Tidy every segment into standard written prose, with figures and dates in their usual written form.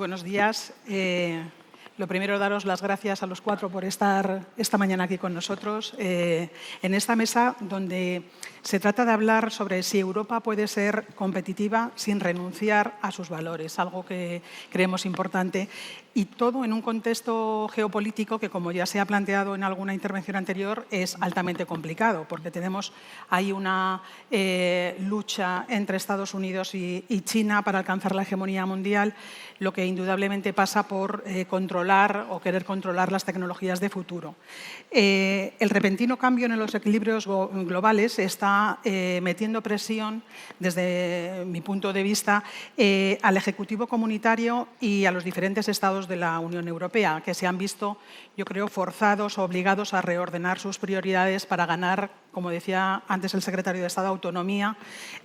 buenos días. Lo primero, daros las gracias a los cuatro por estar esta mañana aquí con nosotros en esta mesa donde se trata de hablar sobre si Europa puede ser competitiva sin renunciar a sus valores, algo que creemos importante, y todo en un contexto geopolítico que, como ya se ha planteado en alguna intervención anterior, es altamente complicado, porque tenemos ahí una lucha entre Estados Unidos y China para alcanzar la hegemonía mundial, lo que indudablemente pasa por controlar o querer controlar las tecnologías de futuro. El repentino cambio en los equilibrios globales está metiendo presión, desde mi punto de vista, al Ejecutivo comunitario y a los diferentes estados de la Unión Europea, que se han visto, yo creo, forzados o obligados a reordenar sus prioridades para ganar, como decía antes el secretario de Estado, autonomía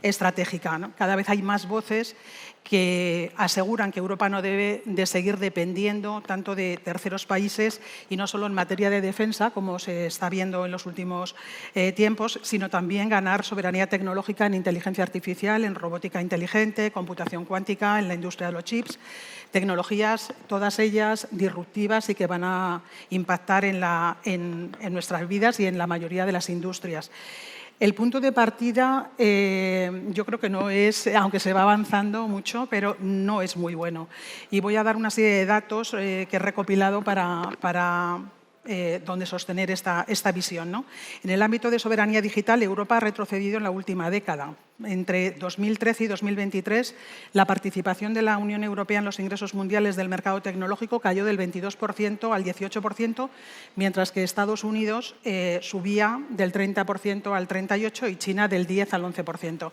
estratégica, ¿no? Cada vez hay más voces que aseguran que Europa no debe de seguir dependiendo tanto de terceros países, y no solo en materia de defensa, como se está viendo en los últimos tiempos, sino también ganar soberanía tecnológica en inteligencia artificial, en robótica inteligente, computación cuántica, en la industria de los chips, tecnologías, todas ellas disruptivas y que van a impactar en nuestras vidas y en la mayoría de las industrias. El punto de partida yo creo que no es, aunque se va avanzando mucho, pero no es muy bueno. Y voy a dar una serie de datos que he recopilado para donde sostener esta visión, ¿no? En el ámbito de soberanía digital, Europa ha retrocedido en la última década. Entre 2013 y 2023, la participación de la Unión Europea en los ingresos mundiales del mercado tecnológico cayó del 22% al 18%, mientras que Estados Unidos subía del 30% al 38% y China del 10% al 11%.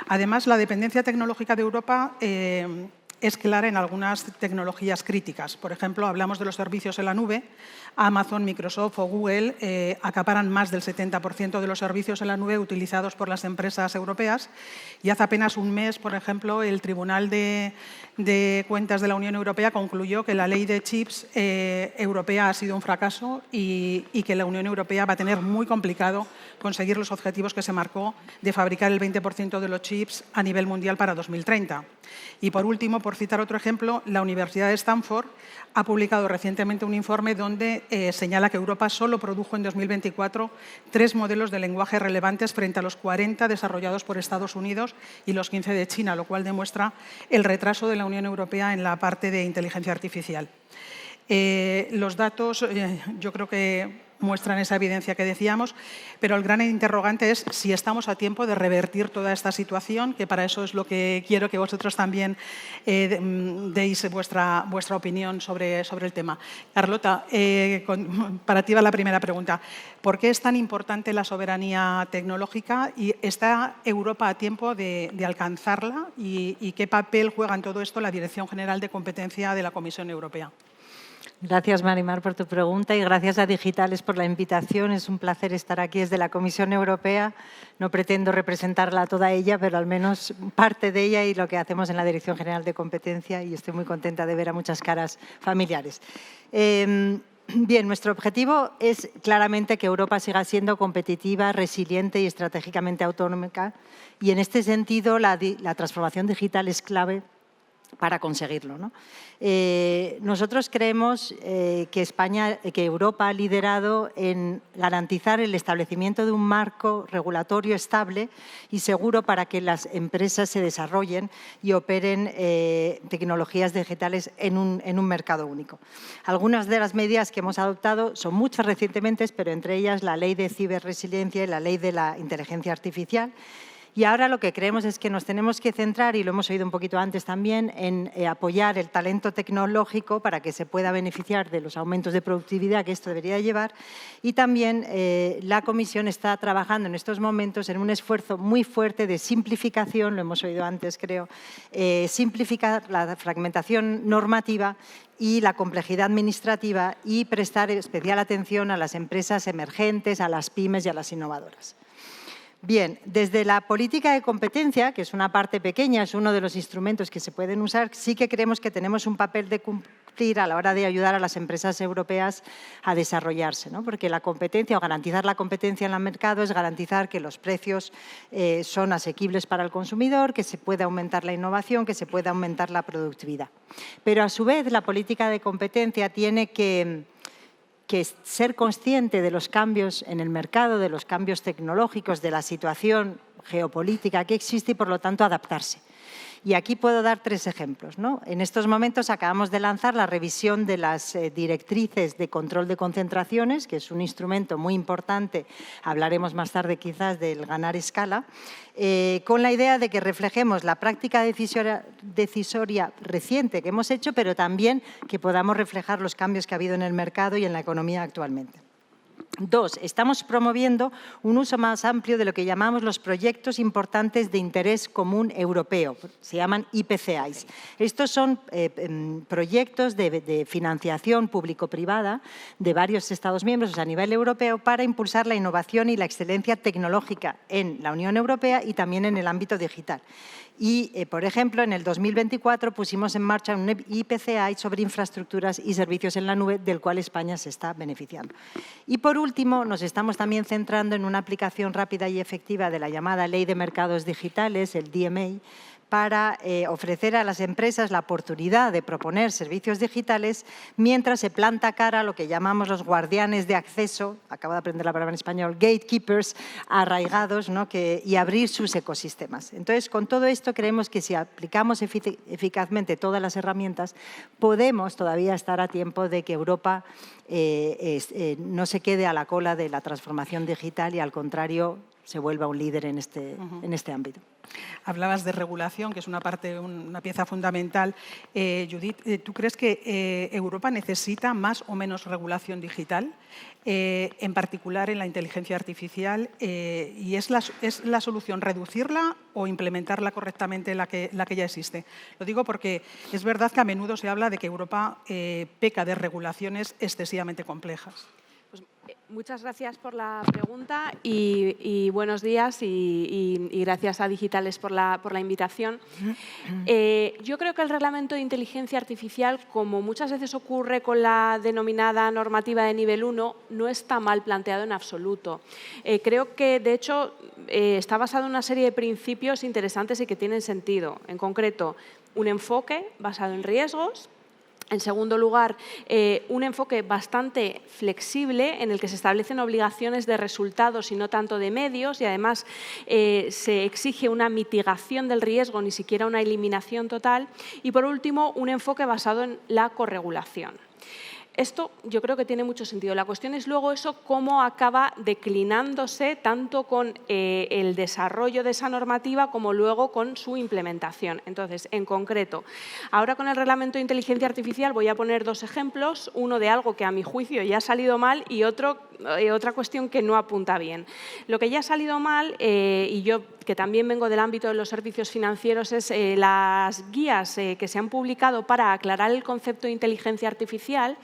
Además, la dependencia tecnológica de Europa es clara en algunas tecnologías críticas. Por ejemplo, hablamos de los servicios en la nube. Amazon, Microsoft o Google acaparan más del 70% de los servicios en la nube utilizados por las empresas europeas. Y hace apenas un mes, por ejemplo, el Tribunal de Cuentas de la Unión Europea concluyó que la ley de chips europea ha sido un fracaso y que la Unión Europea va a tener muy complicado conseguir los objetivos que se marcó de fabricar el 20% de los chips a nivel mundial para 2030. Y por último, por citar otro ejemplo, la Universidad de Stanford ha publicado recientemente un informe donde señala que Europa solo produjo en 2024 3 modelos de lenguaje relevantes frente a los 40 desarrollados por Estados Unidos y los 15 de China, lo cual demuestra el retraso de la Unión Europea en la parte de inteligencia artificial. Los datos yo creo que muestran esa evidencia que decíamos, pero el gran interrogante es si estamos a tiempo de revertir toda esta situación, que para eso es lo que quiero que vosotros también deis vuestra opinión sobre el tema. Carlota, para ti va la primera pregunta. ¿Por qué es tan importante la soberanía tecnológica y está Europa a tiempo de alcanzarla? ¿Y qué papel juega en todo esto la Dirección General de Competencia de la Comisión Europea? Gracias, Marimar, por tu pregunta y gracias a Digitales por la invitación. Es un placer estar aquí desde la Comisión Europea. No pretendo representarla a toda ella, pero al menos parte de ella y lo que hacemos en la Dirección General de Competencia, y estoy muy contenta de ver a muchas caras familiares. Bien, nuestro objetivo es claramente que Europa siga siendo competitiva, resiliente y estratégicamente autonómica, y en este sentido la transformación digital es clave para conseguirlo, ¿no? Nosotros creemos que Europa ha liderado en garantizar el establecimiento de un marco regulatorio estable y seguro para que las empresas se desarrollen y operen tecnologías digitales en un mercado único. Algunas de las medidas que hemos adoptado son muchas recientemente, pero entre ellas la Ley de Ciberresiliencia y la Ley de la Inteligencia Artificial. Y ahora lo que creemos es que nos tenemos que centrar, y lo hemos oído un poquito antes también, en apoyar el talento tecnológico para que se pueda beneficiar de los aumentos de productividad que esto debería llevar. Y también la Comisión está trabajando en estos momentos en un esfuerzo muy fuerte de simplificación, lo hemos oído antes creo, simplificar la fragmentación normativa y la complejidad administrativa y prestar especial atención a las empresas emergentes, a las pymes y a las innovadoras. Bien, desde la política de competencia, que es una parte pequeña, es uno de los instrumentos que se pueden usar, sí que creemos que tenemos un papel de cumplir a la hora de ayudar a las empresas europeas a desarrollarse, ¿no? Porque la competencia o garantizar la competencia en el mercado es garantizar que los precios son asequibles para el consumidor, que se pueda aumentar la innovación, que se pueda aumentar la productividad. Pero a su vez la política de competencia tiene que ser consciente de los cambios en el mercado, de los cambios tecnológicos, de la situación geopolítica que existe y, por lo tanto, adaptarse. Y aquí puedo dar 3 ejemplos, ¿no? En estos momentos acabamos de lanzar la revisión de las directrices de control de concentraciones, que es un instrumento muy importante, hablaremos más tarde quizás del ganar escala, con la idea de que reflejemos la práctica decisoria reciente que hemos hecho, pero también que podamos reflejar los cambios que ha habido en el mercado y en la economía actualmente. 2, estamos promoviendo un uso más amplio de lo que llamamos los proyectos importantes de interés común europeo, se llaman IPCEIs. Estos son proyectos de financiación público-privada de varios Estados miembros a nivel europeo para impulsar la innovación y la excelencia tecnológica en la Unión Europea y también en el ámbito digital. Y, por ejemplo, en el 2024 pusimos en marcha un IPCEI sobre infraestructuras y servicios en la nube, del cual España se está beneficiando. Y, por último, nos estamos también centrando en una aplicación rápida y efectiva de la llamada Ley de Mercados Digitales, el DMA, para ofrecer a las empresas la oportunidad de proponer servicios digitales mientras se planta cara a lo que llamamos los guardianes de acceso, acabo de aprender la palabra en español, gatekeepers, arraigados, ¿no? Y abrir sus ecosistemas. Entonces, con todo esto creemos que si aplicamos eficazmente todas las herramientas, podemos todavía estar a tiempo de que Europa no se quede a la cola de la transformación digital y, al contrario, se vuelva un líder en este ámbito. Hablabas de regulación, que es una pieza fundamental. Judith, ¿tú crees que Europa necesita más o menos regulación digital, en particular en la inteligencia artificial? ¿Y es la solución reducirla o implementarla correctamente la que ya existe? Lo digo porque es verdad que a menudo se habla de que Europa peca de regulaciones excesivamente complejas. Muchas gracias por la pregunta y buenos días y gracias a Digitales por la invitación. Yo creo que el reglamento de inteligencia artificial, como muchas veces ocurre con la denominada normativa de nivel 1, no está mal planteado en absoluto. Creo que, de hecho, está basado en una serie de principios interesantes y que tienen sentido. En concreto, un enfoque basado en riesgos. En segundo lugar, un enfoque bastante flexible en el que se establecen obligaciones de resultados y no tanto de medios, y además se exige una mitigación del riesgo, ni siquiera una eliminación total. Y por último, un enfoque basado en la corregulación. Esto yo creo que tiene mucho sentido. La cuestión es luego eso cómo acaba declinándose tanto con el desarrollo de esa normativa como luego con su implementación. Entonces, en concreto, ahora con el reglamento de inteligencia artificial voy a poner 2 ejemplos, uno de algo que a mi juicio ya ha salido mal y otra cuestión que no apunta bien. Lo que ya ha salido mal, y yo que también vengo del ámbito de los servicios financieros, es las guías que se han publicado para aclarar el concepto de inteligencia artificial.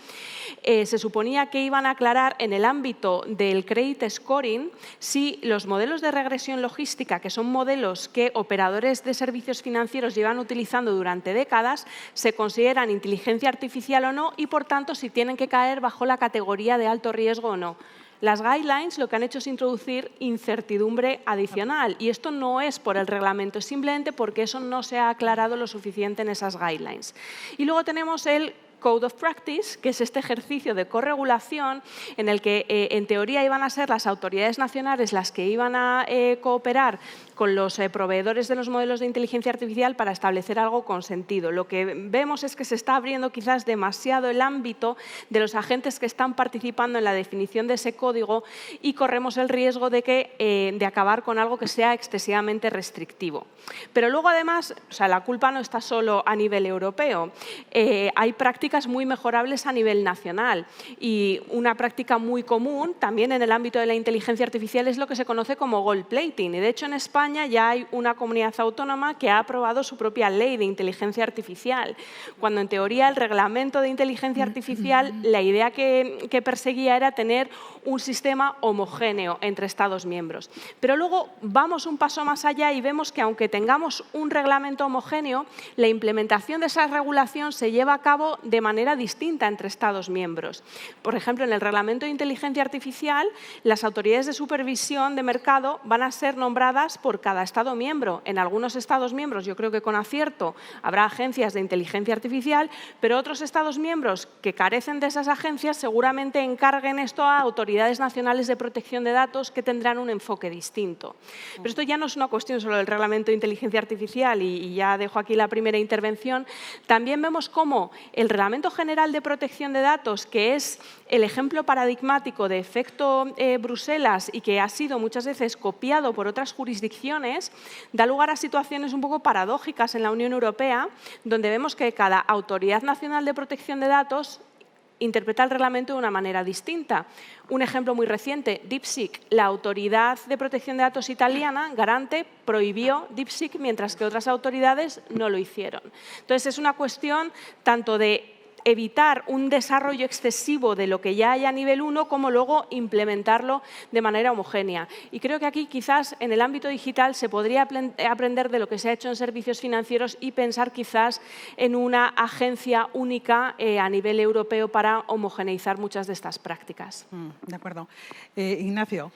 Se suponía que iban a aclarar en el ámbito del credit scoring si los modelos de regresión logística, que son modelos que operadores de servicios financieros llevan utilizando durante décadas, se consideran inteligencia artificial o no y, por tanto, si tienen que caer bajo la categoría de alto riesgo o no. Las guidelines lo que han hecho es introducir incertidumbre adicional y esto no es por el reglamento, es simplemente porque eso no se ha aclarado lo suficiente en esas guidelines. Y luego tenemos el Code of Practice, que es este ejercicio de corregulación en el que en teoría iban a ser las autoridades nacionales las que iban a cooperar con los proveedores de los modelos de inteligencia artificial para establecer algo con sentido. Lo que vemos es que se está abriendo quizás demasiado el ámbito de los agentes que están participando en la definición de ese código y corremos el riesgo de acabar con algo que sea excesivamente restrictivo. Pero luego además, o sea, la culpa no está solo a nivel europeo. Hay prácticas prácticas muy mejorables a nivel nacional. Y una práctica muy común también en el ámbito de la inteligencia artificial es lo que se conoce como gold plating. Y de hecho en España ya hay una comunidad autónoma que ha aprobado su propia ley de inteligencia artificial, cuando en teoría el reglamento de inteligencia artificial, la idea que perseguía era tener un sistema homogéneo entre Estados miembros. Pero luego vamos un paso más allá y vemos que aunque tengamos un reglamento homogéneo, la implementación de esa regulación se lleva a cabo de manera distinta entre Estados miembros. Por ejemplo, en el reglamento de inteligencia artificial, las autoridades de supervisión de mercado van a ser nombradas por cada Estado miembro. En algunos Estados miembros, yo creo que con acierto, habrá agencias de inteligencia artificial, pero otros Estados miembros que carecen de esas agencias seguramente encarguen esto a autoridades nacionales de protección de datos que tendrán un enfoque distinto. Pero esto ya no es una cuestión solo del reglamento de inteligencia artificial y ya dejo aquí la primera intervención. También vemos cómo el Reglamento General de Protección de Datos, que es el ejemplo paradigmático de efecto Bruselas y que ha sido muchas veces copiado por otras jurisdicciones, da lugar a situaciones un poco paradójicas en la Unión Europea, donde vemos que cada Autoridad Nacional de Protección de Datos interpreta el reglamento de una manera distinta. Un ejemplo muy reciente, DeepSeek. La Autoridad de Protección de Datos italiana, Garante, prohibió DeepSeek, mientras que otras autoridades no lo hicieron. Entonces, es una cuestión tanto de evitar un desarrollo excesivo de lo que ya hay a nivel 1, como luego implementarlo de manera homogénea. Y creo que aquí quizás en el ámbito digital se podría aprender de lo que se ha hecho en servicios financieros y pensar quizás en una agencia única a nivel europeo para homogeneizar muchas de estas prácticas. De acuerdo. Ignacio,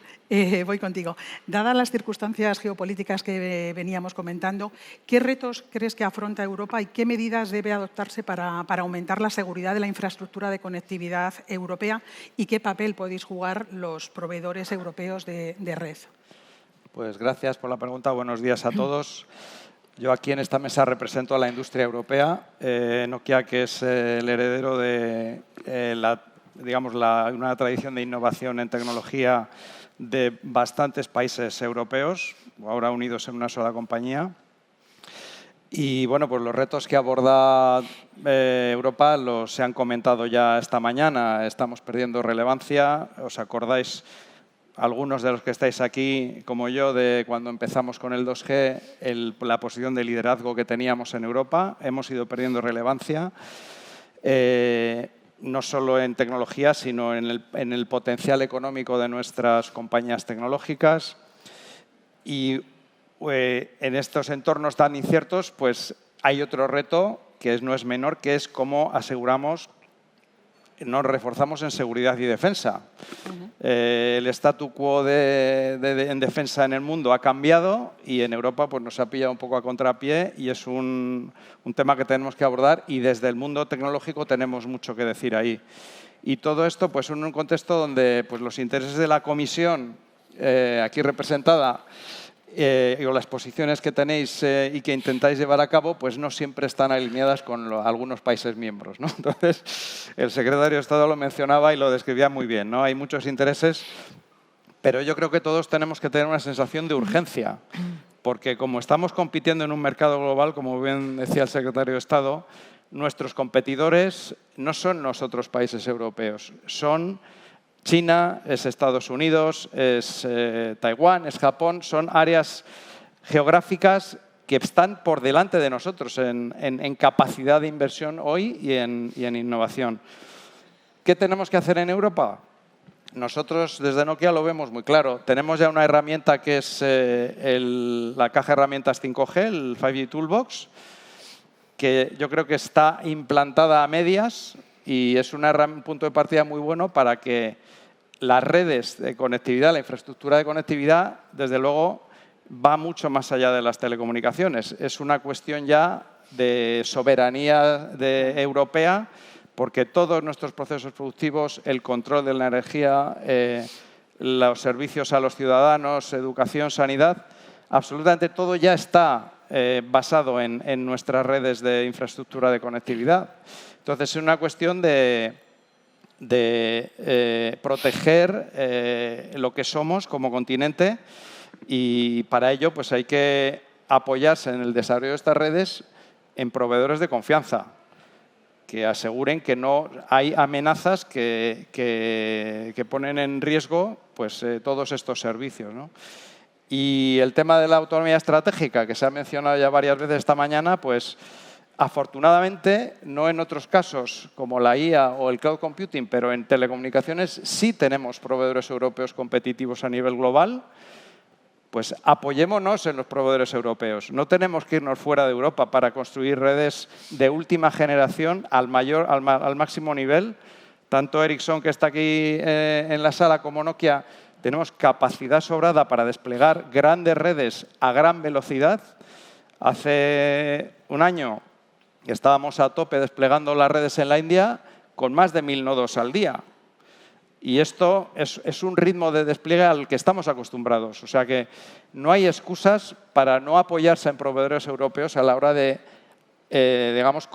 voy contigo. Dadas las circunstancias geopolíticas que veníamos comentando, ¿qué retos crees que afronta Europa y qué medidas debe adoptarse para aumentar la seguridad de la infraestructura de conectividad europea y qué papel podéis jugar los proveedores europeos de red? Pues gracias por la pregunta. Buenos días a todos. Yo aquí en esta mesa represento a la industria europea. Nokia, que es el heredero de una tradición de innovación en tecnología de bastantes países europeos, ahora unidos en una sola compañía. Y bueno, pues los retos que aborda Europa se han comentado ya esta mañana. Estamos perdiendo relevancia. ¿Os acordáis, algunos de los que estáis aquí, como yo, de cuando empezamos con el 2G, la posición de liderazgo que teníamos en Europa? Hemos ido perdiendo relevancia, no solo en tecnología, sino en el potencial económico de nuestras compañías tecnológicas. Y en estos entornos tan inciertos, pues hay otro reto que no es menor, que es cómo aseguramos, nos reforzamos en seguridad y defensa. El statu quo en defensa en el mundo ha cambiado y en Europa pues, nos ha pillado un poco a contrapié y es un tema que tenemos que abordar y desde el mundo tecnológico tenemos mucho que decir ahí. Y todo esto pues, en un contexto donde pues, los intereses de la Comisión, aquí representada, o las posiciones que tenéis y que intentáis llevar a cabo, pues no siempre están alineadas con algunos países miembros, ¿no? Entonces, el secretario de Estado lo mencionaba y lo describía muy bien, ¿no? Hay muchos intereses, pero yo creo que todos tenemos que tener una sensación de urgencia, porque como estamos compitiendo en un mercado global, como bien decía el secretario de Estado, nuestros competidores no son los otros países europeos, son China, es Estados Unidos, es Taiwán, es Japón, son áreas geográficas que están por delante de nosotros en capacidad de inversión hoy y en innovación. ¿Qué tenemos que hacer en Europa? Nosotros desde Nokia lo vemos muy claro. Tenemos ya una herramienta que es la caja de herramientas 5G, el 5G Toolbox, que yo creo que está implantada a medias y es un punto de partida muy bueno para que las redes de conectividad, la infraestructura de conectividad, desde luego, va mucho más allá de las telecomunicaciones. Es una cuestión ya de soberanía europea, porque todos nuestros procesos productivos, el control de la energía, los servicios a los ciudadanos, educación, sanidad, absolutamente todo ya está basado en nuestras redes de infraestructura de conectividad. Entonces, es una cuestión de proteger lo que somos como continente y para ello pues, hay que apoyarse en el desarrollo de estas redes en proveedores de confianza. que aseguren que no hay amenazas que ponen en riesgo pues, todos estos servicios, ¿no? Y el tema de la autonomía estratégica, que se ha mencionado ya varias veces esta mañana, pues afortunadamente, no en otros casos como la IA o el cloud computing, pero en telecomunicaciones sí tenemos proveedores europeos competitivos a nivel global. Pues apoyémonos en los proveedores europeos. No tenemos que irnos fuera de Europa para construir redes de última generación al máximo nivel. Tanto Ericsson, que está aquí en la sala, como Nokia, tenemos capacidad sobrada para desplegar grandes redes a gran velocidad. Hace un año estábamos a tope desplegando las redes en la India con más de 1000 nodos al día. Y esto es un ritmo de despliegue al que estamos acostumbrados. O sea que no hay excusas para no apoyarse en proveedores europeos a la hora de, digamos,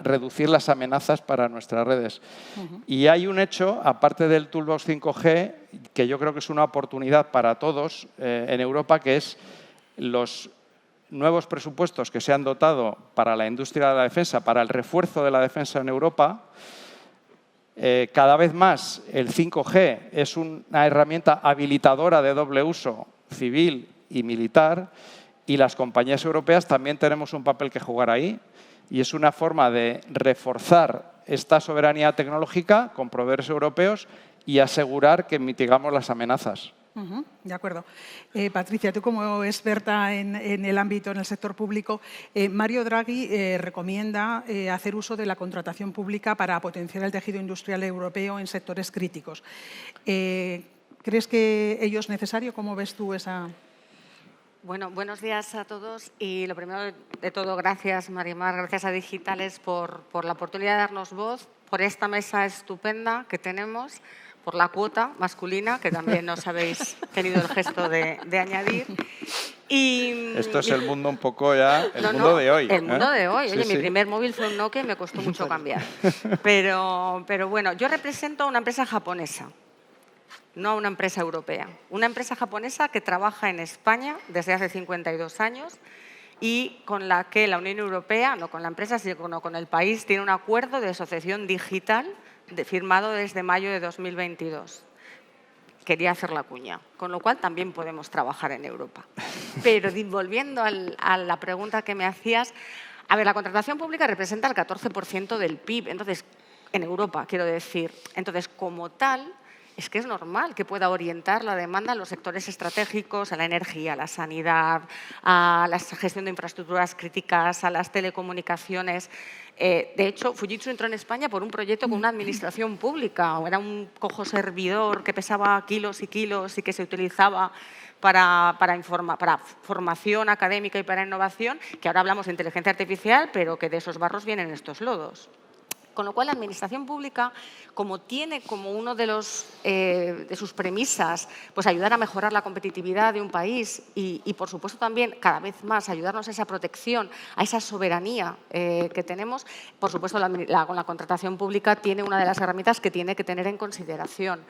reducir las amenazas para nuestras redes. Y hay un hecho, aparte del Toolbox 5G, que yo creo que es una oportunidad para todos en Europa, que es los nuevos presupuestos que se han dotado para la industria de la defensa, para el refuerzo de la defensa en Europa. Cada vez más el 5G es una herramienta habilitadora de doble uso civil y militar, y las compañías europeas también tenemos un papel que jugar ahí, y es una forma de reforzar esta soberanía tecnológica con proveedores europeos y asegurar que mitigamos las amenazas. De acuerdo. Patricia, tú como experta en el ámbito, en el sector público, Mario Draghi recomienda hacer uso de la contratación pública para potenciar el tejido industrial europeo en sectores críticos. ¿Crees que ello es necesario? ¿Cómo ves tú esa...? Bueno, buenos días a todos y lo primero de todo, gracias Marimar, gracias a Digitales por la oportunidad de darnos voz, por esta mesa estupenda que tenemos, por la cuota masculina, que también nos habéis tenido el gesto de añadir. Y, esto es el mundo un poco ya, mundo de hoy. El mundo de hoy. Sí, Oye, sí. Mi primer móvil fue un Nokia y me costó mucho cambiar. Pero bueno, yo represento a una empresa japonesa, no a una empresa europea. Una empresa japonesa que trabaja en España desde hace 52 años y con la que la Unión Europea, no con la empresa, sino con el país, tiene un acuerdo de asociación digital firmado desde mayo de 2022. Quería hacer la cuña, con lo cual también podemos trabajar en Europa. Pero volviendo a la pregunta que me hacías, a ver, la contratación pública representa el 14% del PIB, entonces, en Europa, quiero decir. Entonces, como tal, es que es normal que pueda orientar la demanda a los sectores estratégicos, a la energía, a la sanidad, a la gestión de infraestructuras críticas, a las telecomunicaciones. De hecho, Fujitsu entró en España por un proyecto con una administración pública. Era un cojo servidor que pesaba kilos y kilos y que se utilizaba para formación académica y para innovación, que ahora hablamos de inteligencia artificial, pero que de esos barros vienen estos lodos. Con lo cual, la administración pública, como tiene como uno de sus premisas pues ayudar a mejorar la competitividad de un país y, por supuesto, también cada vez más ayudarnos a esa protección, a esa soberanía que tenemos, por supuesto, con la contratación pública tiene una de las herramientas que tiene que tener en consideración.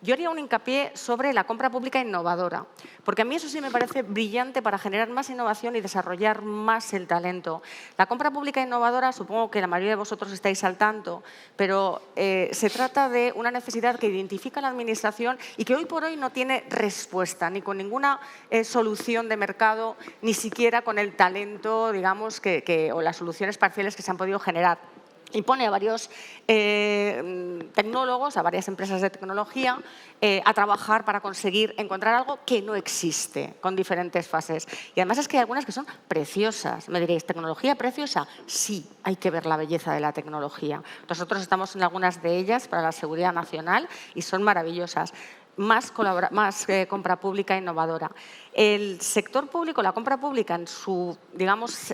Yo haría un hincapié sobre la compra pública innovadora, porque a mí eso sí me parece brillante para generar más innovación y desarrollar más el talento. La compra pública innovadora, supongo que la mayoría de vosotros estáis al tanto, pero se trata de una necesidad que identifica la Administración y que hoy por hoy no tiene respuesta, ni con ninguna solución de mercado, ni siquiera con el talento, digamos, o las soluciones parciales que se han podido generar. Y pone a varios tecnólogos, a varias empresas de tecnología, a trabajar para conseguir encontrar algo que no existe, con diferentes fases. Y además es que hay algunas que son preciosas. Me diréis, ¿tecnología preciosa? Sí, hay que ver la belleza de la tecnología. Nosotros estamos en algunas de ellas para la seguridad nacional y son maravillosas. Más compra pública innovadora. El sector público, la compra pública en su, digamos,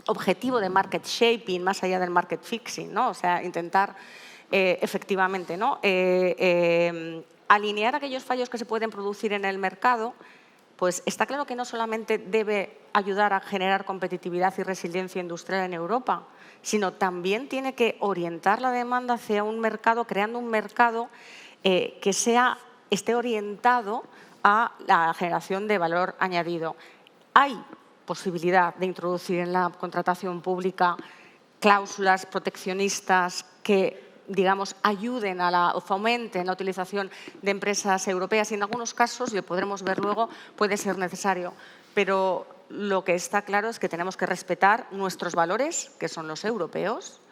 objetivo de market shaping, más allá del market fixing, ¿no? O sea, intentar efectivamente, ¿no? Alinear aquellos fallos que se pueden producir en el mercado, pues está claro que no solamente debe ayudar a generar competitividad y resiliencia industrial en Europa, sino también tiene que orientar la demanda hacia un mercado, creando un mercado que esté orientado a la generación de valor añadido. Hay posibilidad de introducir en la contratación pública cláusulas proteccionistas que, digamos, ayuden o fomenten la utilización de empresas europeas y en algunos casos, y lo podremos ver luego, puede ser necesario. Pero lo que está claro es que tenemos que respetar nuestros valores, que son los europeos,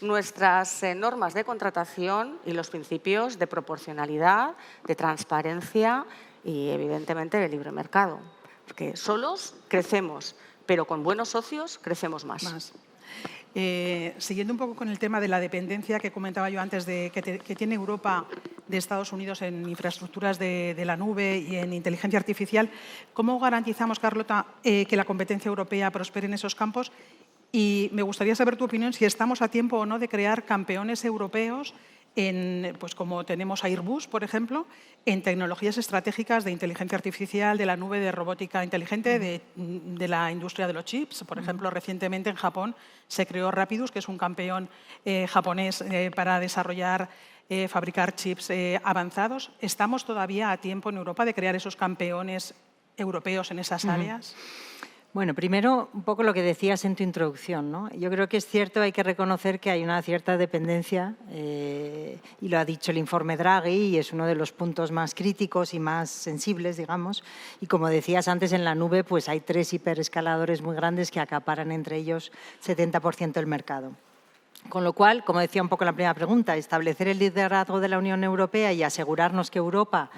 nuestras normas de contratación y los principios de proporcionalidad, de transparencia y, evidentemente, de libre mercado. Porque solos crecemos, pero con buenos socios crecemos más. Siguiendo un poco con el tema de la dependencia que comentaba yo antes que tiene Europa de Estados Unidos en infraestructuras de la nube y en inteligencia artificial, ¿cómo garantizamos, Carlota, que la competencia europea prospere en esos campos? Y me gustaría saber tu opinión si estamos a tiempo o no de crear campeones europeos, pues como tenemos Airbus, por ejemplo, en tecnologías estratégicas de inteligencia artificial, de la nube, de robótica inteligente, de la industria de los chips. Por ejemplo, recientemente en Japón se creó Rapidus, que es un campeón japonés para desarrollar, fabricar chips avanzados. ¿Estamos todavía a tiempo en Europa de crear esos campeones europeos en esas áreas? Bueno, primero, un poco lo que decías en tu introducción, ¿no? Yo creo que es cierto, hay que reconocer que hay una cierta dependencia, y lo ha dicho el informe Draghi, y es uno de los puntos más críticos y más sensibles, digamos. Y como decías antes, en la nube pues hay 3 hiperescaladores muy grandes que acaparan entre ellos 70% del mercado. Con lo cual, como decía un poco en la primera pregunta, establecer el liderazgo de la Unión Europea y asegurarnos que Europa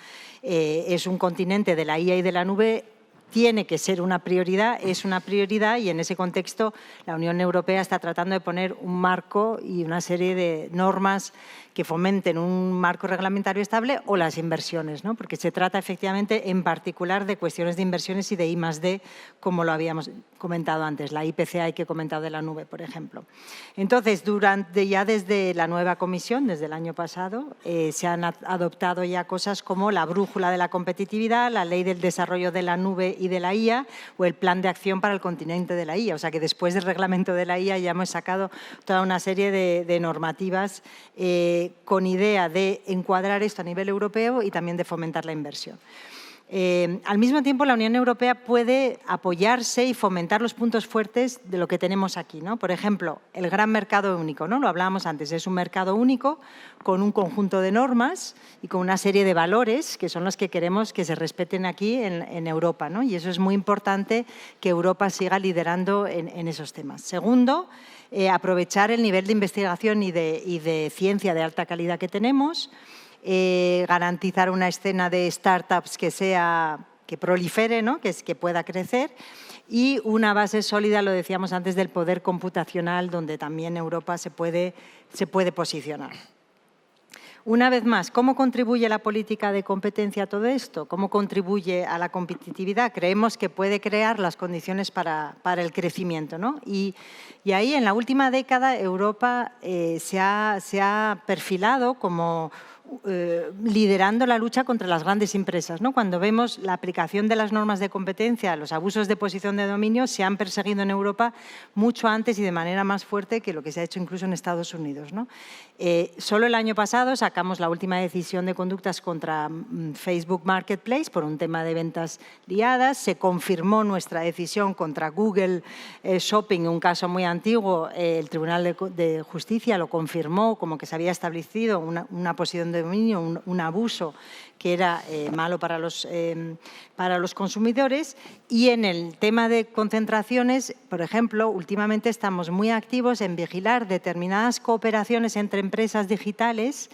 es un continente de la IA y de la nube tiene que ser una prioridad, es una prioridad, y en ese contexto la Unión Europea está tratando de poner un marco y una serie de normas que fomenten un marco reglamentario estable o las inversiones, ¿no? Porque se trata efectivamente en particular de cuestiones de inversiones y de I+D, como lo habíamos comentado antes, la IPCEI que he comentado de la nube, por ejemplo. Entonces, ya desde la nueva comisión, desde el año pasado, se han adoptado ya cosas como la brújula de la competitividad, la ley del desarrollo de la nube y de la IA, o el plan de acción para el continente de la IA. O sea que después del reglamento de la IA ya hemos sacado toda una serie de normativas con idea de encuadrar esto a nivel europeo y también de fomentar la inversión. Al mismo tiempo, la Unión Europea puede apoyarse y fomentar los puntos fuertes de lo que tenemos aquí, ¿no? Por ejemplo, el gran mercado único, ¿no? Lo hablábamos antes, es un mercado único con un conjunto de normas y con una serie de valores que son los que queremos que se respeten aquí en Europa, ¿no? Y eso es muy importante, que Europa siga liderando en esos temas. Segundo, aprovechar el nivel de investigación y de ciencia de alta calidad que tenemos. Garantizar una escena de startups que prolifere, ¿no? que pueda crecer, y una base sólida, lo decíamos antes, del poder computacional, donde también Europa se puede posicionar. Una vez más, ¿cómo contribuye la política de competencia a todo esto? ¿Cómo contribuye a la competitividad? Creemos que puede crear las condiciones para el crecimiento, ¿no? Y ahí, en la última década, Europa se ha perfilado como liderando la lucha contra las grandes empresas, ¿no? Cuando vemos la aplicación de las normas de competencia, los abusos de posición de dominio se han perseguido en Europa mucho antes y de manera más fuerte que lo que se ha hecho incluso en Estados Unidos, ¿no? Solo el año pasado sacamos la última decisión de conductas contra Facebook Marketplace por un tema de ventas liadas. Se confirmó nuestra decisión contra Google Shopping, un caso muy antiguo. El Tribunal de Justicia lo confirmó como que se había establecido una posición de dominio, un abuso que era malo para los consumidores. Y en el tema de concentraciones, por ejemplo, últimamente estamos muy activos en vigilar determinadas cooperaciones entre empresas digitales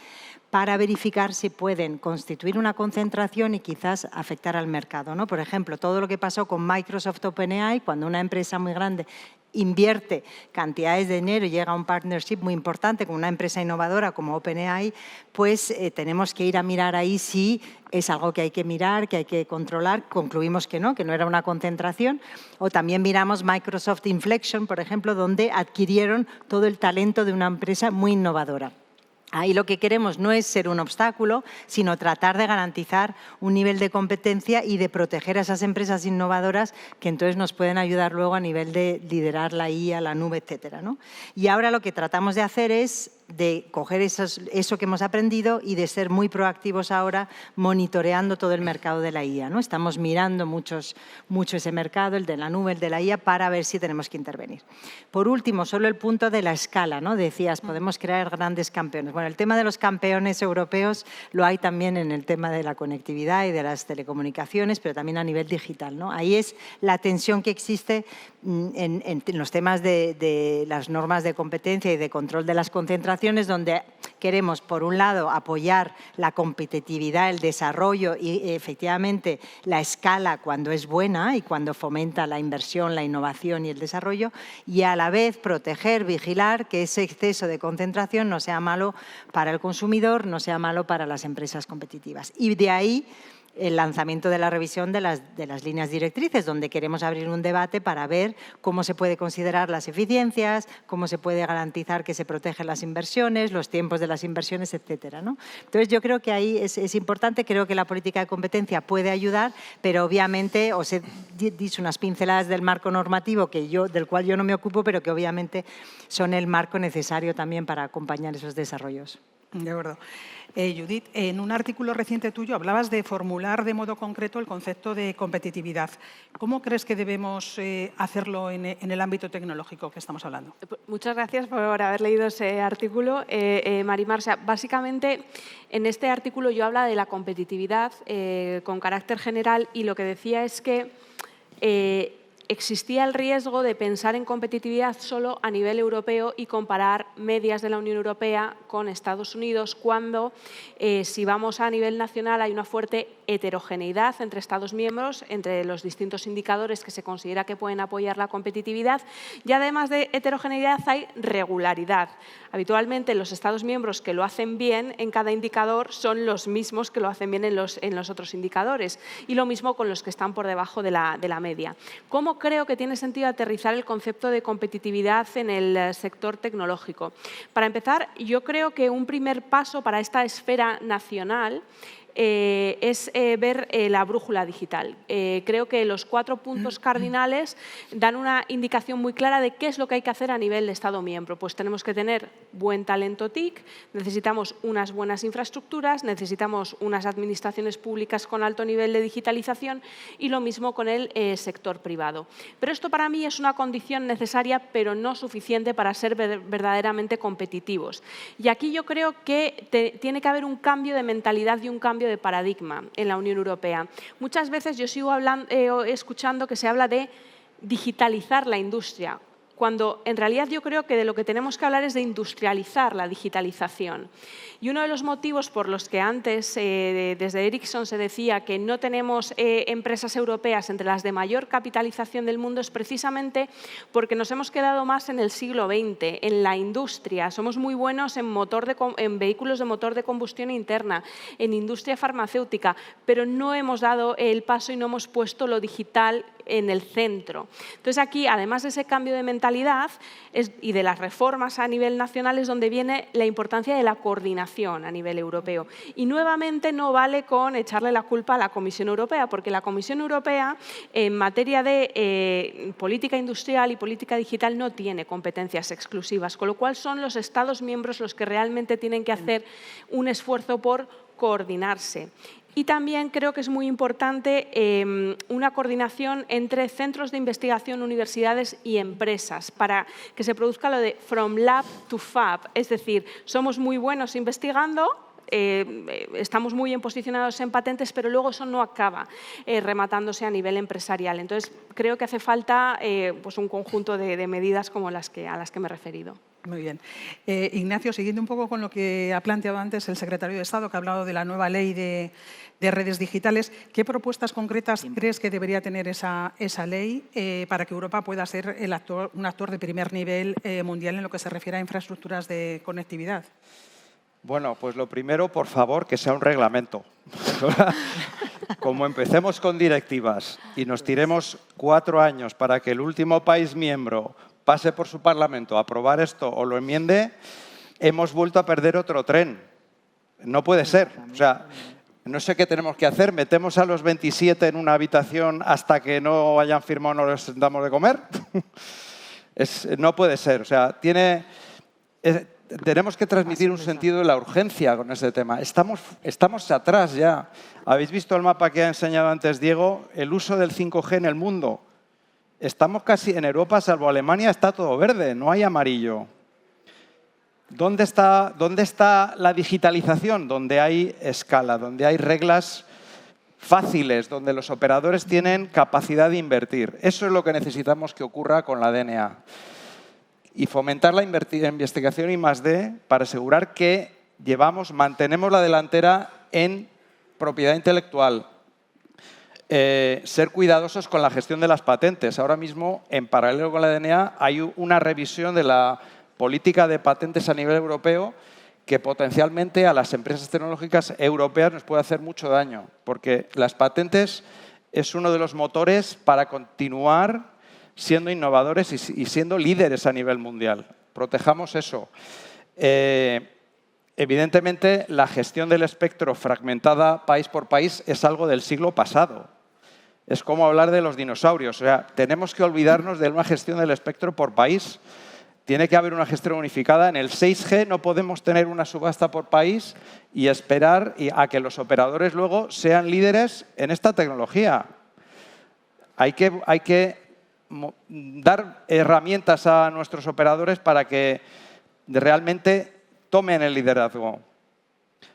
para verificar si pueden constituir una concentración y quizás afectar al mercado, ¿no? Por ejemplo, todo lo que pasó con Microsoft OpenAI, cuando una empresa muy grande invierte cantidades de dinero y llega a un partnership muy importante con una empresa innovadora como OpenAI, pues tenemos que ir a mirar ahí si es algo que hay que mirar, que hay que controlar. Concluimos que no era una concentración. O también miramos Microsoft Inflection, por ejemplo, donde adquirieron todo el talento de una empresa muy innovadora. Ahí lo que queremos no es ser un obstáculo, sino tratar de garantizar un nivel de competencia y de proteger a esas empresas innovadoras que entonces nos pueden ayudar luego a nivel de liderar la IA, la nube, etcétera, ¿no? Y ahora lo que tratamos de hacer es de coger eso que hemos aprendido y de ser muy proactivos ahora monitoreando todo el mercado de la IA, ¿no? Estamos mirando mucho ese mercado, el de la nube, el de la IA, para ver si tenemos que intervenir. Por último, solo el punto de la escala, ¿no? Decías, podemos crear grandes campeones. Bueno, el tema de los campeones europeos lo hay también en el tema de la conectividad y de las telecomunicaciones, pero también a nivel digital, ¿no? Ahí es la tensión que existe en los temas de las normas de competencia y de control de las concentraciones, donde queremos, por un lado, apoyar la competitividad, el desarrollo y, efectivamente, la escala cuando es buena y cuando fomenta la inversión, la innovación y el desarrollo, y a la vez proteger, vigilar que ese exceso de concentración no sea malo para el consumidor, no sea malo para las empresas competitivas. Y de ahí el lanzamiento de la revisión de las líneas directrices, donde queremos abrir un debate para ver cómo se puede considerar las eficiencias, cómo se puede garantizar que se protegen las inversiones, los tiempos de las inversiones, etcétera, ¿no? Entonces, yo creo que ahí es importante, creo que la política de competencia puede ayudar, pero obviamente os he dicho unas pinceladas del marco normativo del cual yo no me ocupo, pero que obviamente son el marco necesario también para acompañar esos desarrollos. De acuerdo. Judith, en un artículo reciente tuyo hablabas de formular de modo concreto el concepto de competitividad. ¿Cómo crees que debemos hacerlo en el ámbito tecnológico que estamos hablando? Muchas gracias por haber leído ese artículo, Marimar. O sea, básicamente, en este artículo yo hablo de la competitividad con carácter general y lo que decía es que existía el riesgo de pensar en competitividad solo a nivel europeo y comparar medias de la Unión Europea con Estados Unidos, cuando si vamos a nivel nacional hay una fuerte heterogeneidad entre Estados miembros, entre los distintos indicadores que se considera que pueden apoyar la competitividad, y además de heterogeneidad hay regularidad. Habitualmente los Estados miembros que lo hacen bien en cada indicador son los mismos que lo hacen bien en los otros indicadores, y lo mismo con los que están por debajo de la media. ¿Cómo creo que tiene sentido aterrizar el concepto de competitividad en el sector tecnológico? Para empezar, yo creo que un primer paso para esta esfera nacional es ver la brújula digital. Creo que los 4 puntos cardinales dan una indicación muy clara de qué es lo que hay que hacer a nivel de Estado miembro. Pues tenemos que tener buen talento TIC, necesitamos unas buenas infraestructuras, necesitamos unas administraciones públicas con alto nivel de digitalización y lo mismo con el sector privado. Pero esto para mí es una condición necesaria, pero no suficiente para ser verdaderamente competitivos. Y aquí yo creo que tiene que haber un cambio de mentalidad y un cambio de paradigma en la Unión Europea. Muchas veces yo sigo escuchando que se habla de digitalizar la industria, cuando en realidad yo creo que de lo que tenemos que hablar es de industrializar la digitalización. Y uno de los motivos por los que antes desde Ericsson se decía que no tenemos empresas europeas entre las de mayor capitalización del mundo es precisamente porque nos hemos quedado más en el siglo XX, en la industria. Somos muy buenos en vehículos de motor de combustión interna, en industria farmacéutica, pero no hemos dado el paso y no hemos puesto lo digital en el centro. Entonces aquí, además de ese cambio de mentalidad y de las reformas a nivel nacional, es donde viene la importancia de la coordinación a nivel europeo. Y nuevamente no vale con echarle la culpa a la Comisión Europea, porque la Comisión Europea en materia de política industrial y política digital no tiene competencias exclusivas, con lo cual son los Estados miembros los que realmente tienen que hacer un esfuerzo por coordinarse. Y también creo que es muy importante una coordinación entre centros de investigación, universidades y empresas para que se produzca lo de from lab to fab. Es decir, somos muy buenos investigando, estamos muy bien posicionados en patentes, pero luego eso no acaba rematándose a nivel empresarial. Entonces, creo que hace falta pues un conjunto de medidas como a las que me he referido. Muy bien. Ignacio, siguiendo un poco con lo que ha planteado antes el secretario de Estado, que ha hablado de la nueva ley de redes digitales, ¿qué propuestas concretas crees que debería tener esa ley para que Europa pueda ser un actor de primer nivel mundial en lo que se refiere a infraestructuras de conectividad? Bueno, pues lo primero, por favor, que sea un reglamento. Como empecemos con directivas y nos tiremos 4 años para que el último país miembro pase por su Parlamento a aprobar esto o lo enmiende, hemos vuelto a perder otro tren. No puede ser. O sea, no sé qué tenemos que hacer. ¿Metemos a los 27 en una habitación hasta que no hayan firmado no les sentamos de comer? No puede ser. O sea, tenemos que transmitir un sentido de la urgencia con ese tema. Estamos atrás ya. ¿Habéis visto el mapa que ha enseñado antes Diego? El uso del 5G en el mundo. Estamos casi en Europa, salvo Alemania, está todo verde, no hay amarillo. ¿Dónde está la digitalización? Donde hay escala, donde hay reglas fáciles, donde los operadores tienen capacidad de invertir. Eso es lo que necesitamos que ocurra con la DNA. Y fomentar la investigación I+D para asegurar que mantenemos la delantera en propiedad intelectual. Ser cuidadosos con la gestión de las patentes. Ahora mismo, en paralelo con la DNA, hay una revisión de la política de patentes a nivel europeo que potencialmente a las empresas tecnológicas europeas nos puede hacer mucho daño, porque las patentes es uno de los motores para continuar siendo innovadores y siendo líderes a nivel mundial. Protejamos eso. Evidentemente, la gestión del espectro fragmentada país por país es algo del siglo pasado. Es como hablar de los dinosaurios. O sea, tenemos que olvidarnos de una gestión del espectro por país. Tiene que haber una gestión unificada. En el 6G no podemos tener una subasta por país y esperar a que los operadores luego sean líderes en esta tecnología. Hay que dar herramientas a nuestros operadores para que realmente tomen el liderazgo.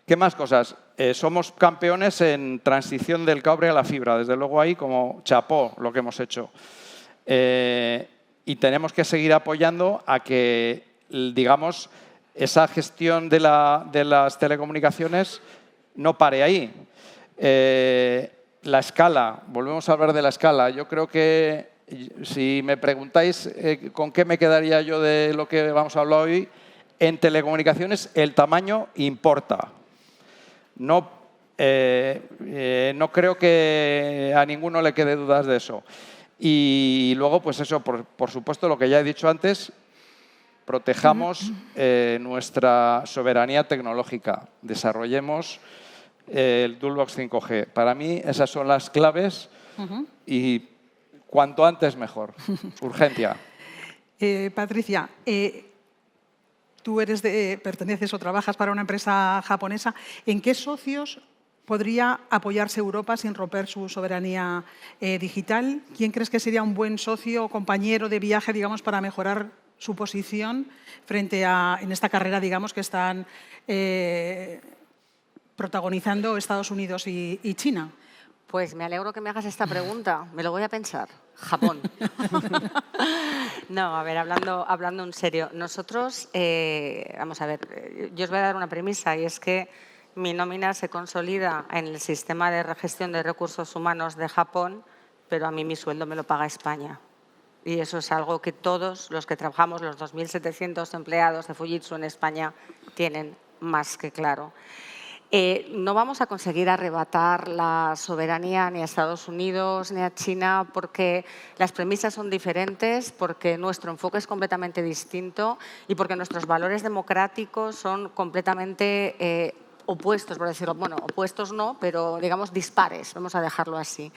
¿Qué más cosas? Somos campeones en transición del cobre a la fibra. Desde luego ahí como chapó lo que hemos hecho. Y tenemos que seguir apoyando a que, digamos, esa gestión de las telecomunicaciones no pare ahí. La escala, volvemos a hablar de la escala. Yo creo que si me preguntáis con qué me quedaría yo de lo que vamos a hablar hoy, en telecomunicaciones el tamaño importa. No creo que a ninguno le quede dudas de eso. Y luego, pues eso, por supuesto, lo que ya he dicho antes, protejamos nuestra soberanía tecnológica, desarrollemos el Toolbox 5G. Para mí esas son las claves y cuanto antes mejor. Urgencia. Patricia, tú perteneces o trabajas para una empresa japonesa. ¿En qué socios podría apoyarse Europa sin romper su soberanía digital? ¿Quién crees que sería un buen socio o compañero de viaje, digamos, para mejorar su posición frente a, en esta carrera, digamos, que están protagonizando Estados Unidos y China? Pues me alegro que me hagas esta pregunta. Me lo voy a pensar. Japón. No, a ver, hablando en serio. Nosotros, vamos a ver, yo os voy a dar una premisa y es que mi nómina se consolida en el sistema de gestión de recursos humanos de Japón, pero a mí mi sueldo me lo paga España. Y eso es algo que todos los que trabajamos, los 2.700 empleados de Fujitsu en España, tienen más que claro. No vamos a conseguir arrebatar la soberanía ni a Estados Unidos ni a China porque las premisas son diferentes, porque nuestro enfoque es completamente distinto y porque nuestros valores democráticos son completamente opuestos, por decirlo. Bueno, opuestos no, pero digamos dispares, vamos a dejarlo así.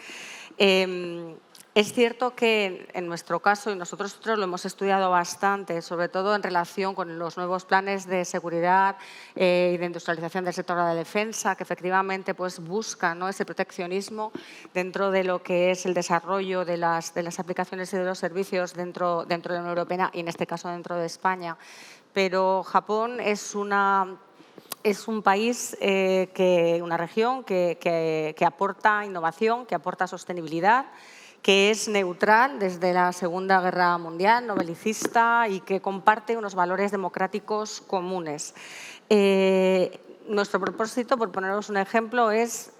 Es cierto que en nuestro caso, y nosotros lo hemos estudiado bastante, sobre todo en relación con los nuevos planes de seguridad y de industrialización del sector de la defensa, que efectivamente pues, buscan, ¿no?, ese proteccionismo dentro de lo que es el desarrollo de las aplicaciones y de los servicios dentro de la Unión Europea y en este caso dentro de España. Pero Japón es un país, una región que aporta innovación, que aporta sostenibilidad, que es neutral desde la Segunda Guerra Mundial, no belicista y que comparte unos valores democráticos comunes. Nuestro propósito, por poneros un ejemplo, es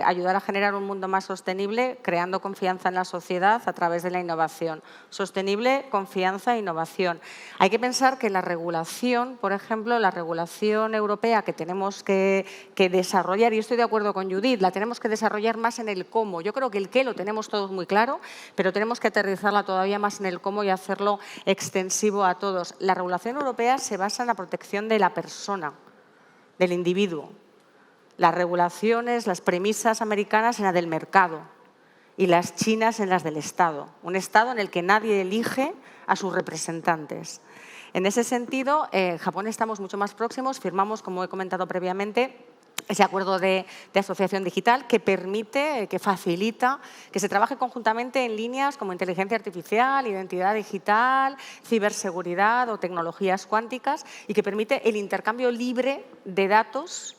ayudar a generar un mundo más sostenible, creando confianza en la sociedad a través de la innovación. Sostenible, confianza e innovación. Hay que pensar que la regulación, por ejemplo, la regulación europea que tenemos que desarrollar, y estoy de acuerdo con Judith, la tenemos que desarrollar más en el cómo. Yo creo que el qué lo tenemos todos muy claro, pero tenemos que aterrizarla todavía más en el cómo y hacerlo extensivo a todos. La regulación europea se basa en la protección de la persona, del individuo. Las regulaciones, las premisas americanas en la del mercado y las chinas en las del Estado. Un Estado en el que nadie elige a sus representantes. En ese sentido, en Japón estamos mucho más próximos, firmamos, como he comentado previamente, ese acuerdo de asociación digital que permite, que facilita que se trabaje conjuntamente en líneas como inteligencia artificial, identidad digital, ciberseguridad o tecnologías cuánticas y que permite el intercambio libre de datos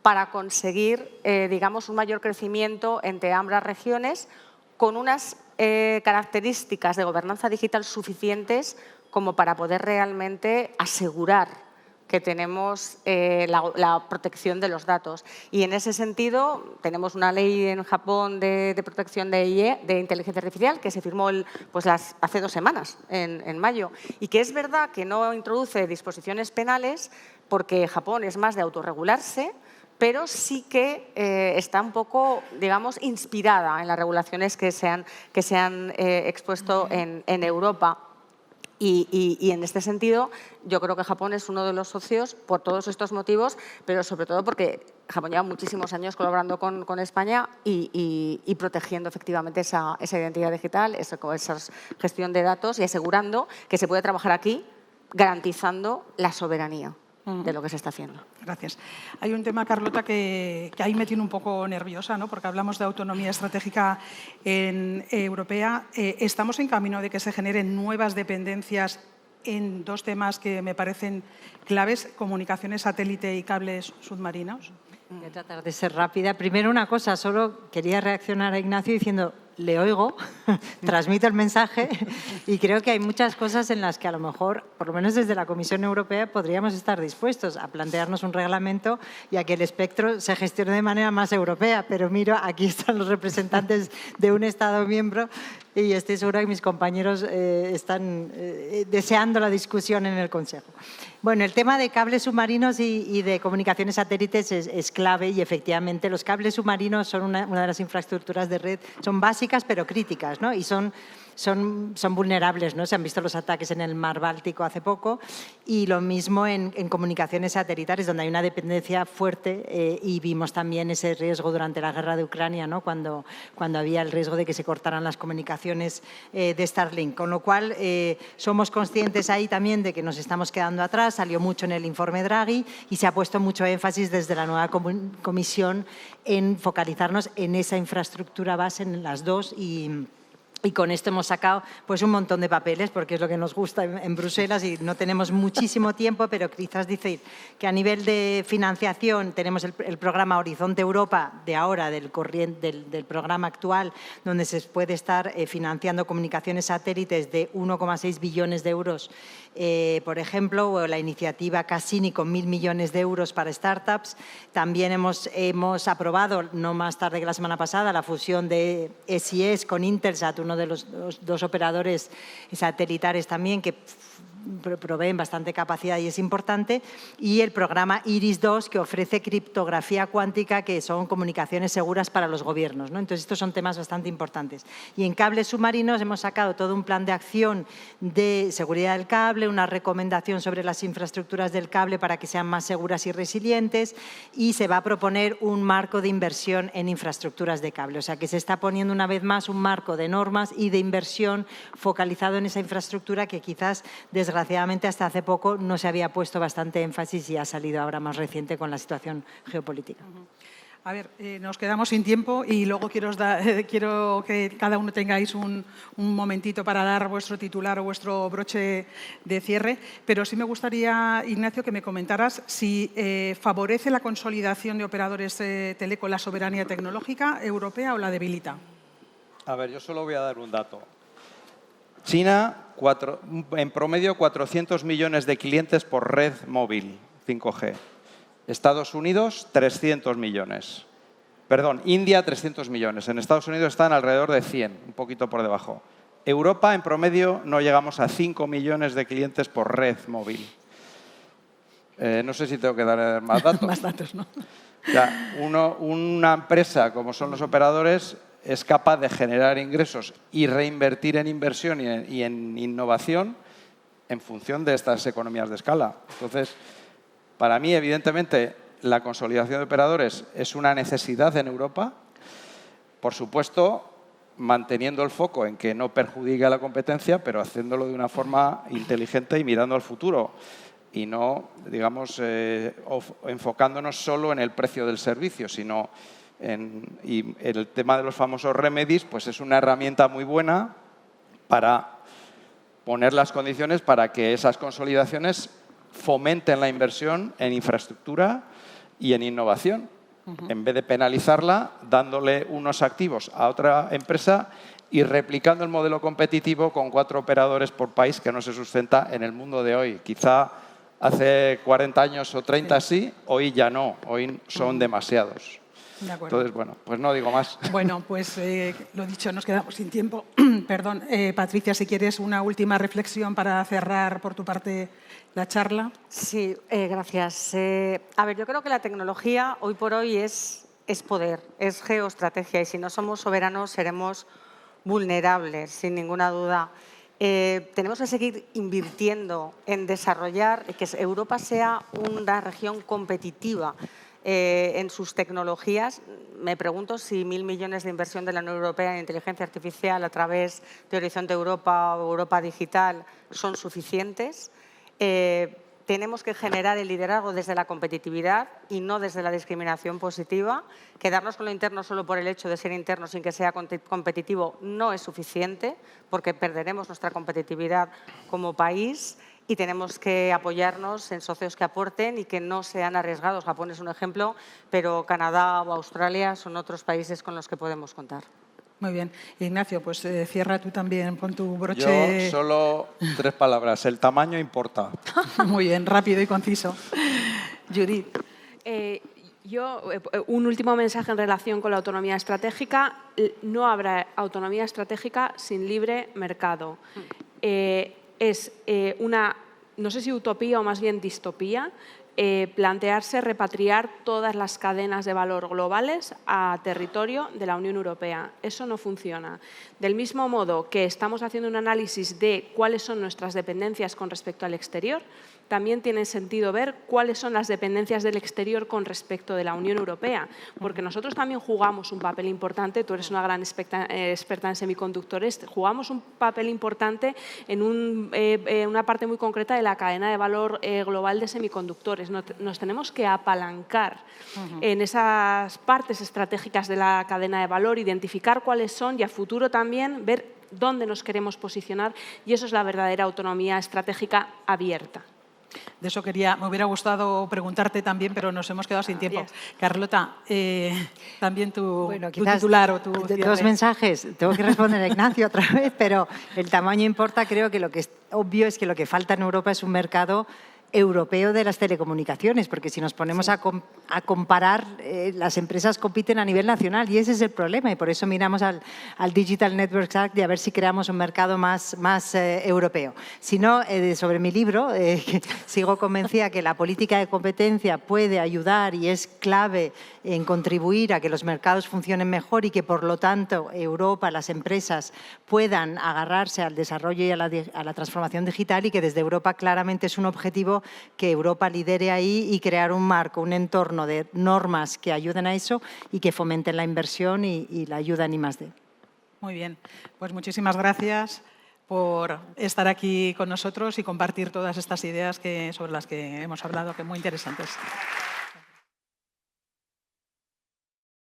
para conseguir, digamos, un mayor crecimiento entre ambas regiones con unas características de gobernanza digital suficientes como para poder realmente asegurar que tenemos la protección de los datos. Y en ese sentido, tenemos una ley en Japón de protección de inteligencia artificial que se firmó hace 2 semanas, en mayo, y que es verdad que no introduce disposiciones penales porque Japón es más de autorregularse, pero sí que está un poco, digamos, inspirada en las regulaciones que se han expuesto en Europa. Y en este sentido, yo creo que Japón es uno de los socios por todos estos motivos, pero sobre todo porque Japón lleva muchísimos años colaborando con España y protegiendo efectivamente esa identidad digital, esa gestión de datos y asegurando que se puede trabajar aquí garantizando la soberanía de lo que se está haciendo. Gracias. Hay un tema, Carlota, que ahí me tiene un poco nerviosa, ¿no? Porque hablamos de autonomía estratégica europea. Estamos en camino de que se generen nuevas dependencias en 2 temas que me parecen claves, comunicaciones satélite y cables submarinos. Voy a tratar de ser rápida. Primero una cosa, solo quería reaccionar a Ignacio diciendo, le oigo, transmito el mensaje y creo que hay muchas cosas en las que a lo mejor, por lo menos desde la Comisión Europea, podríamos estar dispuestos a plantearnos un reglamento y a que el espectro se gestione de manera más europea. Pero miro, aquí están los representantes de un Estado miembro y estoy segura que mis compañeros están deseando la discusión en el Consejo. Bueno, el tema de cables submarinos y de comunicaciones satélites es clave y efectivamente los cables submarinos son una de las infraestructuras de red, son básicas pero críticas, ¿no? Y son vulnerables, ¿no? Se han visto los ataques en el Mar Báltico hace poco y lo mismo en comunicaciones satelitales, donde hay una dependencia fuerte y vimos también ese riesgo durante la guerra de Ucrania, ¿no? Cuando había el riesgo de que se cortaran las comunicaciones de Starlink. Con lo cual, somos conscientes ahí también de que nos estamos quedando atrás, salió mucho en el informe Draghi y se ha puesto mucho énfasis desde la nueva comisión en focalizarnos en esa infraestructura base, en las 2 y con esto hemos sacado pues, un montón de papeles, porque es lo que nos gusta en Bruselas y no tenemos muchísimo tiempo, pero quizás decir que a nivel de financiación tenemos el programa Horizonte Europa de ahora, del programa actual, donde se puede estar financiando comunicaciones satélites de 1,6 billones de euros, por ejemplo, o la iniciativa Cassini con 1.000 millones de euros para startups. También hemos aprobado, no más tarde que la semana pasada, la fusión de SIS con Intelsat, uno de los 2 operadores satelitares también que proveen bastante capacidad y es importante, y el programa IRIS-2 que ofrece criptografía cuántica, que son comunicaciones seguras para los gobiernos, ¿no? Entonces, estos son temas bastante importantes. Y en cables submarinos hemos sacado todo un plan de acción de seguridad del cable, una recomendación sobre las infraestructuras del cable para que sean más seguras y resilientes y se va a proponer un marco de inversión en infraestructuras de cable. O sea, que se está poniendo una vez más un marco de normas y de inversión focalizado en esa infraestructura que quizás desgraciadamente hasta hace poco no se había puesto bastante énfasis y ha salido ahora más reciente con la situación geopolítica. A ver, nos quedamos sin tiempo y luego quiero que cada uno tengáis un momentito para dar vuestro titular o vuestro broche de cierre, pero sí me gustaría, Ignacio, que me comentaras si favorece la consolidación de operadores teleco la soberanía tecnológica europea o la debilita. A ver, yo solo voy a dar un dato. China, en promedio 400 millones de clientes por red móvil 5G. Estados Unidos, 300 millones. Perdón, India, 300 millones. En Estados Unidos están alrededor de 100, un poquito por debajo. Europa, en promedio, no llegamos a 5 millones de clientes por red móvil. No sé si tengo que dar más datos. Más datos, ¿no? O sea, una empresa, como son los operadores, es capaz de generar ingresos y reinvertir en inversión y en innovación en función de estas economías de escala. Entonces, para mí, evidentemente, la consolidación de operadores es una necesidad en Europa. Por supuesto, manteniendo el foco en que no perjudique a la competencia, pero haciéndolo de una forma inteligente y mirando al futuro. Y no, digamos, enfocándonos solo en el precio del servicio, sino y el tema de los famosos remedies, pues es una herramienta muy buena para poner las condiciones para que esas consolidaciones fomenten la inversión en infraestructura y en innovación, en vez de penalizarla, dándole unos activos a otra empresa y replicando el modelo competitivo con 4 operadores por país que no se sustenta en el mundo de hoy. Quizá hace 40 años o 30 sí, hoy ya no, hoy son demasiados. De acuerdo. Entonces, bueno, pues no digo más. Bueno, pues lo dicho, nos quedamos sin tiempo. Perdón, Patricia, si quieres una última reflexión para cerrar por tu parte la charla. Sí, gracias. A ver, yo creo que la tecnología hoy por hoy es poder, es geoestrategia y si no somos soberanos seremos vulnerables, sin ninguna duda. Tenemos que seguir invirtiendo en desarrollar, que Europa sea una región competitiva en sus tecnologías. Me pregunto si 1.000 millones de inversión de la Unión Europea en inteligencia artificial a través de Horizonte Europa o Europa Digital son suficientes. Tenemos que generar el liderazgo desde la competitividad y no desde la discriminación positiva. Quedarnos con lo interno solo por el hecho de ser interno sin que sea competitivo no es suficiente porque perderemos nuestra competitividad como país. Y tenemos que apoyarnos en socios que aporten y que no sean arriesgados. Japón es un ejemplo, pero Canadá o Australia son otros países con los que podemos contar. Muy bien. Ignacio, pues cierra tú también, pon tu broche. Yo solo 3 palabras. El tamaño importa. Muy bien, rápido y conciso. Judith. Un último mensaje en relación con la autonomía estratégica. No habrá autonomía estratégica sin libre mercado. Es una, no sé si utopía o más bien distopía, plantearse repatriar todas las cadenas de valor globales a territorio de la Unión Europea. Eso no funciona. Del mismo modo que estamos haciendo un análisis de cuáles son nuestras dependencias con respecto al exterior, también tiene sentido ver cuáles son las dependencias del exterior con respecto de la Unión Europea, porque nosotros también jugamos un papel importante, tú eres una gran experta en semiconductores, jugamos un papel importante en una parte muy concreta de la cadena de valor global de semiconductores. Nos tenemos que apalancar en esas partes estratégicas de la cadena de valor, identificar cuáles son y a futuro también ver dónde nos queremos posicionar y eso es la verdadera autonomía estratégica abierta. De eso me hubiera gustado preguntarte también, pero nos hemos quedado sin tiempo. Carlota, también tu titular o tu cierre. 2 mensajes. Tengo que responder a Ignacio otra vez, pero el tamaño importa. Creo que lo que es obvio es que lo que falta en Europa es un mercado europeo de las telecomunicaciones, porque si nos ponemos a comparar, las empresas compiten a nivel nacional y ese es el problema y por eso miramos al Digital Networks Act y a ver si creamos un mercado más europeo. Si no, sobre mi libro, sigo convencida que la política de competencia puede ayudar y es clave en contribuir a que los mercados funcionen mejor y que, por lo tanto, Europa, las empresas puedan agarrarse al desarrollo y a la transformación digital y que desde Europa claramente es un objetivo que Europa lidere ahí y crear un marco, un entorno de normas que ayuden a eso y que fomenten la inversión y la ayuda en I+D. Muy bien, pues muchísimas gracias por estar aquí con nosotros y compartir todas estas ideas sobre las que hemos hablado, que muy interesantes.